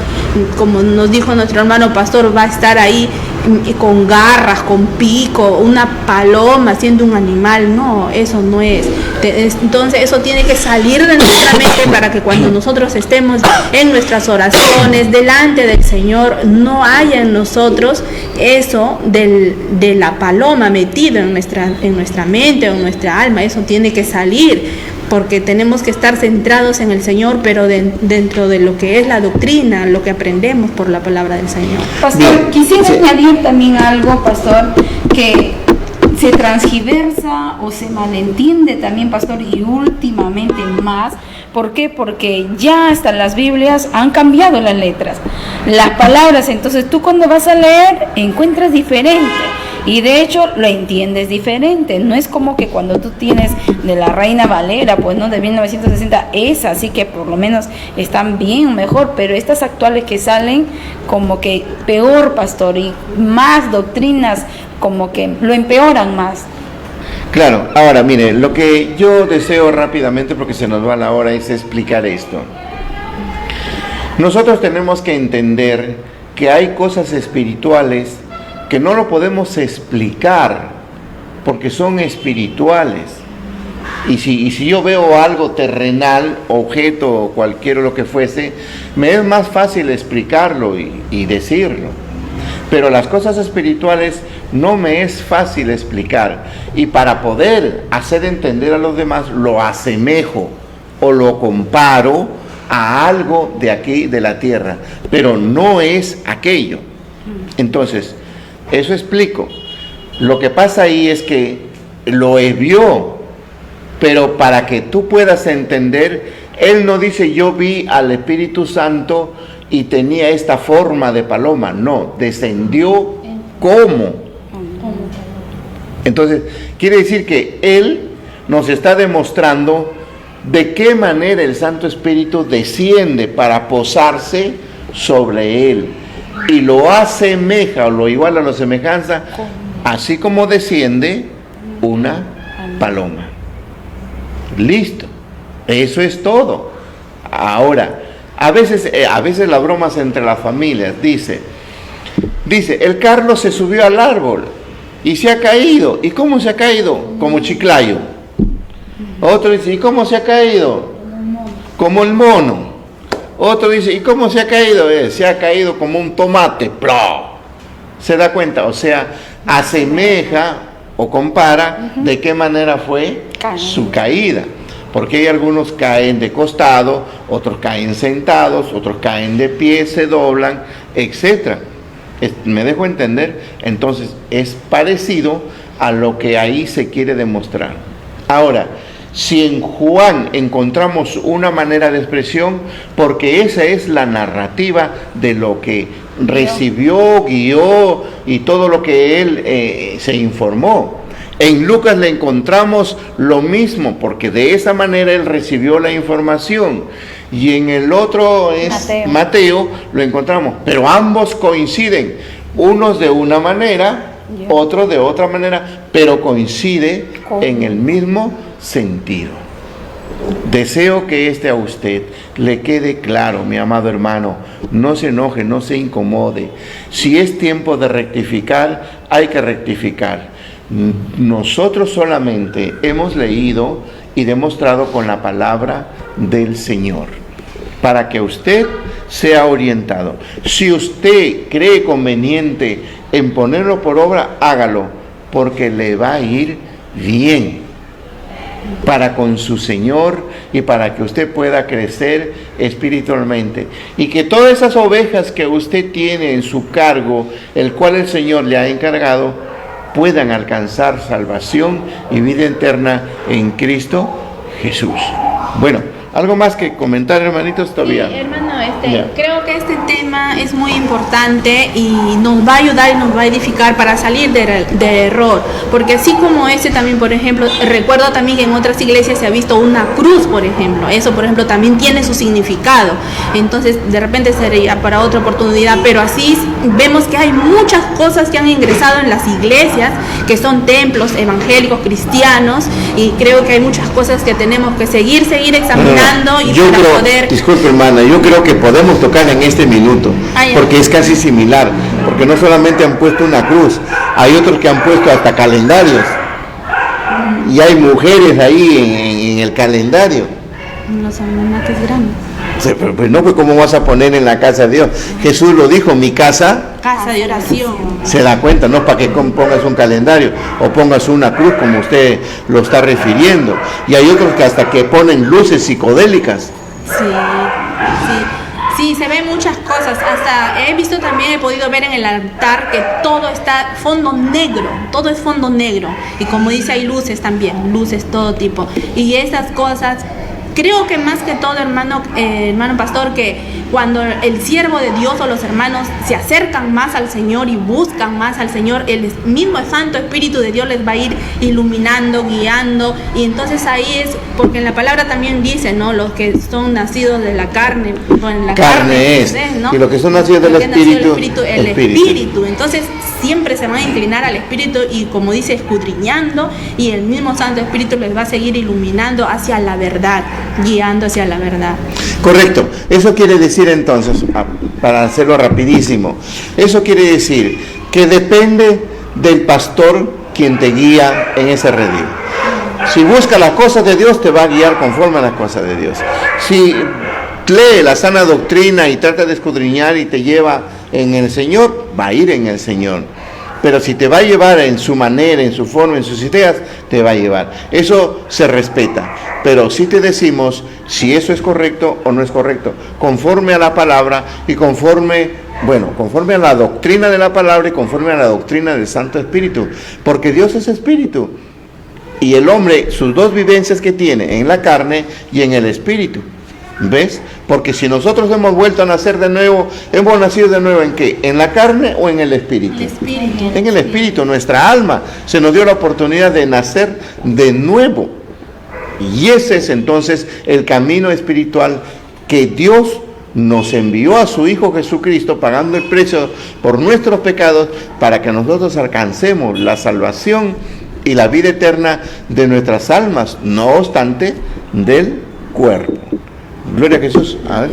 como nos dijo nuestro hermano pastor, va a estar ahí con garras, con pico, una paloma siendo un animal. No, eso no es. Entonces eso tiene que salir de nuestra mente para que cuando nosotros estemos en nuestras oraciones delante del Señor, no haya en nosotros eso de la paloma metido en nuestra mente o en nuestra alma. Eso tiene que salir, porque tenemos que estar centrados en el Señor, pero dentro de lo que es la doctrina, lo que aprendemos por la palabra del Señor. Pastor, quisiera añadir también algo, pastor, que se transgiversa o se malentiende también, pastor, y últimamente más. ¿Por qué? Porque ya hasta las Biblias han cambiado las letras, las palabras. Entonces tú cuando vas a leer encuentras diferente. Y de hecho lo entiendes diferente. No es como que cuando tú tienes de la Reina Valera, pues no, de 1960, es así que por lo menos están bien, mejor. Pero estas actuales que salen como que peor, pastor, y más doctrinas como que lo empeoran más. Claro, ahora mire, lo que yo deseo rápidamente, porque se nos va la hora, es explicar esto. Nosotros tenemos que entender que hay cosas espirituales que no lo podemos explicar porque son espirituales. Y si yo veo algo terrenal, objeto o cualquiera lo que fuese, me es más fácil explicarlo y decirlo. Pero las cosas espirituales no me es fácil explicar. Y para poder hacer entender a los demás, lo asemejo o lo comparo a algo de aquí, de la tierra. Pero no es aquello. Entonces, eso explico. Lo que pasa ahí es que lo vio, pero para que tú puedas entender, él no dice yo vi al Espíritu Santo y tenía esta forma de paloma. No, descendió como. Entonces, quiere decir que él nos está demostrando de qué manera el Santo Espíritu desciende para posarse sobre él. Y lo asemeja o lo iguala a la semejanza, así como desciende una paloma. Listo. Eso es todo. Ahora, a veces las bromas entre las familias, dice, el Carlos se subió al árbol y se ha caído. ¿Y cómo se ha caído? Como Chiclayo. Otro dice, ¿y cómo se ha caído? Como el mono. Otro dice, ¿y cómo se ha caído? Se ha caído como un tomate. ¡Plop! ¿Se da cuenta? O sea, asemeja o compara de qué manera fue su caída. Porque hay algunos caen de costado, otros caen sentados, otros caen de pie, se doblan, etc. ¿Me dejo entender? Entonces es parecido a lo que ahí se quiere demostrar. Ahora, si en Juan encontramos una manera de expresión, porque esa es la narrativa de lo que recibió, guió y todo lo que él se informó. En Lucas le encontramos lo mismo, porque de esa manera él recibió la información. Y en el otro es Mateo lo encontramos, pero ambos coinciden, unos de una manera, otros de otra manera, pero coincide en el mismo sentido. Deseo que a usted le quede claro, mi amado hermano. No se enoje, no se incomode. Si es tiempo de rectificar, hay que rectificar. Nosotros solamente hemos leído y demostrado con la palabra del Señor, para que usted sea orientado. Si usted cree conveniente en ponerlo por obra, hágalo, porque le va a ir bien para con su Señor y para que usted pueda crecer espiritualmente. Y que todas esas ovejas que usted tiene en su cargo, el cual el Señor le ha encargado, puedan alcanzar salvación y vida eterna en Cristo Jesús. Bueno, ¿algo más que comentar, hermanitos, todavía? Sí, hermano, creo que este tema es muy importante y nos va a ayudar y nos va a edificar para salir de error, porque así como también, por ejemplo, recuerdo también que en otras iglesias se ha visto una cruz, por ejemplo. Eso, por ejemplo, también tiene su significado. Entonces, de repente sería para otra oportunidad, pero así vemos que hay muchas cosas que han ingresado en las iglesias, que son templos evangélicos cristianos, y creo que hay muchas cosas que tenemos que seguir examinando y para poder... Disculpe, hermana, yo creo que podemos tocar en este minuto, porque es casi similar, porque no solamente han puesto una cruz, hay otros que han puesto hasta calendarios, y hay mujeres ahí en el calendario. Los almanaques grandes. Pues no, pues ¿cómo vas a poner en la casa de Dios? Jesús lo dijo, mi casa de oración. Se da cuenta, no para que pongas un calendario o pongas una cruz como usted lo está refiriendo. Y hay otros que hasta que ponen luces psicodélicas. Sí, se ven muchas cosas. Hasta he visto también, he podido ver en el altar que todo está fondo negro, todo es fondo negro. Y como dice, hay luces también, luces todo tipo. Y esas cosas, creo que más que todo, hermano pastor, que cuando el siervo de Dios o los hermanos se acercan más al Señor y buscan más al Señor, el mismo Santo Espíritu de Dios les va a ir iluminando, guiando. Y entonces ahí es, porque en la palabra también dice, ¿no? Los que son nacidos de la carne, bueno, la carne es, ¿no? Y los que son nacidos del Espíritu, el Espíritu. Entonces siempre se van a inclinar al Espíritu y, como dice, escudriñando, y el mismo Santo Espíritu les va a seguir iluminando hacia la verdad, guiando hacia la verdad. Correcto. Eso quiere decir entonces, para hacerlo rapidísimo, eso quiere decir que depende del pastor quien te guía en ese redil. Si busca las cosas de Dios, te va a guiar conforme a las cosas de Dios. Si lee la sana doctrina y trata de escudriñar y te lleva en el Señor, va a ir en el Señor. Pero si te va a llevar en su manera, en su forma, en sus ideas, te va a llevar. Eso se respeta. Pero sí te decimos si eso es correcto o no es correcto, conforme a la palabra y conforme a la doctrina de la palabra y conforme a la doctrina del Santo Espíritu. Porque Dios es Espíritu. Y el hombre, sus dos vivencias que tiene, en la carne y en el Espíritu. ¿Ves? Porque si nosotros hemos vuelto a nacer de nuevo, ¿hemos nacido de nuevo en qué? ¿En la carne o en el Espíritu? En el Espíritu, nuestra alma. Se nos dio la oportunidad de nacer de nuevo. Y ese es entonces el camino espiritual que Dios nos envió a su Hijo Jesucristo, pagando el precio por nuestros pecados, para que nosotros alcancemos la salvación y la vida eterna de nuestras almas, no obstante del cuerpo. Gloria a Jesús. A ver.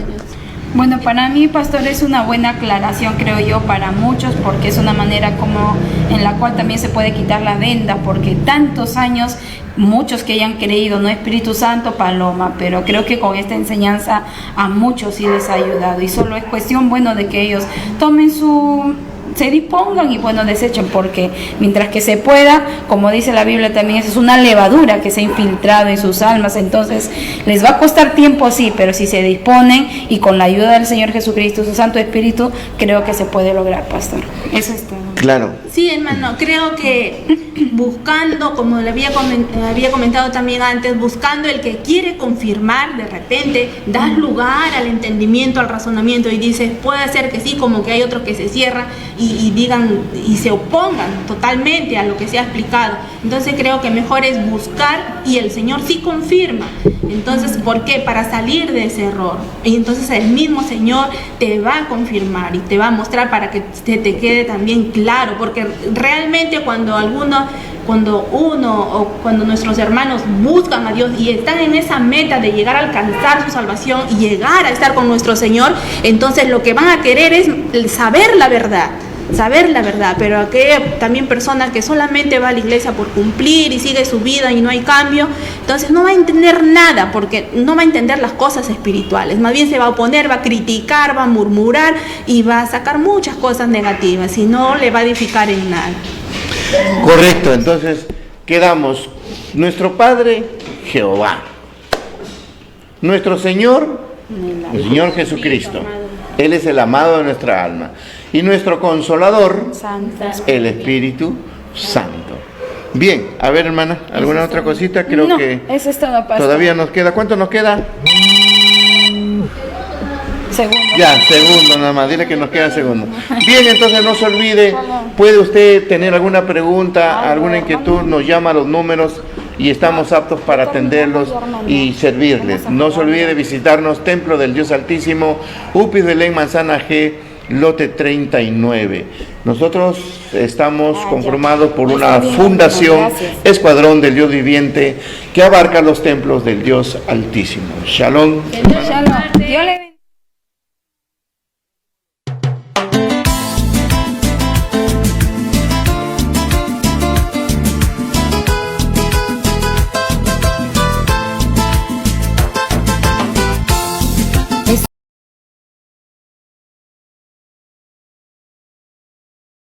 Bueno, para mí, pastor, es una buena aclaración, creo yo, para muchos, porque es una manera como en la cual también se puede quitar la venda, porque tantos años, muchos que hayan creído, no Espíritu Santo, paloma, pero creo que con esta enseñanza a muchos sí les ha ayudado, y solo es cuestión, de que ellos tomen su se dispongan y bueno, desechen, porque mientras que se pueda, como dice la Biblia también, es una levadura que se ha infiltrado en sus almas, entonces les va a costar tiempo, sí, pero si se disponen y con la ayuda del Señor Jesucristo, su Santo Espíritu, creo que se puede lograr, pastor. Eso es todo. Claro. Sí, hermano, creo que buscando, como le había comentado también antes, buscando el que quiere confirmar, de repente das lugar al entendimiento, al razonamiento y dices, puede ser que sí, como que hay otros que se cierran y digan y se opongan totalmente a lo que se ha explicado. Entonces creo que mejor es buscar y el Señor sí confirma. Entonces, ¿por qué? Para salir de ese error. Y entonces el mismo Señor te va a confirmar y te va a mostrar para que te quede también claro, porque realmente cuando nuestros hermanos buscan a Dios y están en esa meta de llegar a alcanzar su salvación y llegar a estar con nuestro Señor, entonces lo que van a querer es saber la verdad, pero aquella también persona que solamente va a la iglesia por cumplir y sigue su vida y no hay cambio, entonces no va a entender nada, porque no va a entender las cosas espirituales, más bien se va a oponer, va a criticar, va a murmurar y va a sacar muchas cosas negativas y no le va a edificar en nada. Correcto, entonces quedamos, nuestro Padre Jehová, nuestro Señor, el Señor Jesucristo, Él es el amado de nuestra alma, y nuestro Consolador, el Espíritu Santo. Bien, a ver, hermana, ¿alguna otra cosita? Creo no, que eso es todo, pastor. todavía nos queda. ¿Cuánto nos queda? Segundo. Ya, segundo nada más, dile que nos queda segundo. Bien, entonces no se olvide, puede usted tener alguna pregunta, alguna inquietud, nos llama a los números y estamos aptos para atenderlos y servirles. No se olvide de visitarnos, Templo del Dios Altísimo, Upis Belén, Manzana G, lote 39. Nosotros estamos conformados por una fundación, Escuadrón del Dios Viviente, que abarca los templos del Dios Altísimo. Shalom. Shalom. Dios le bendiga.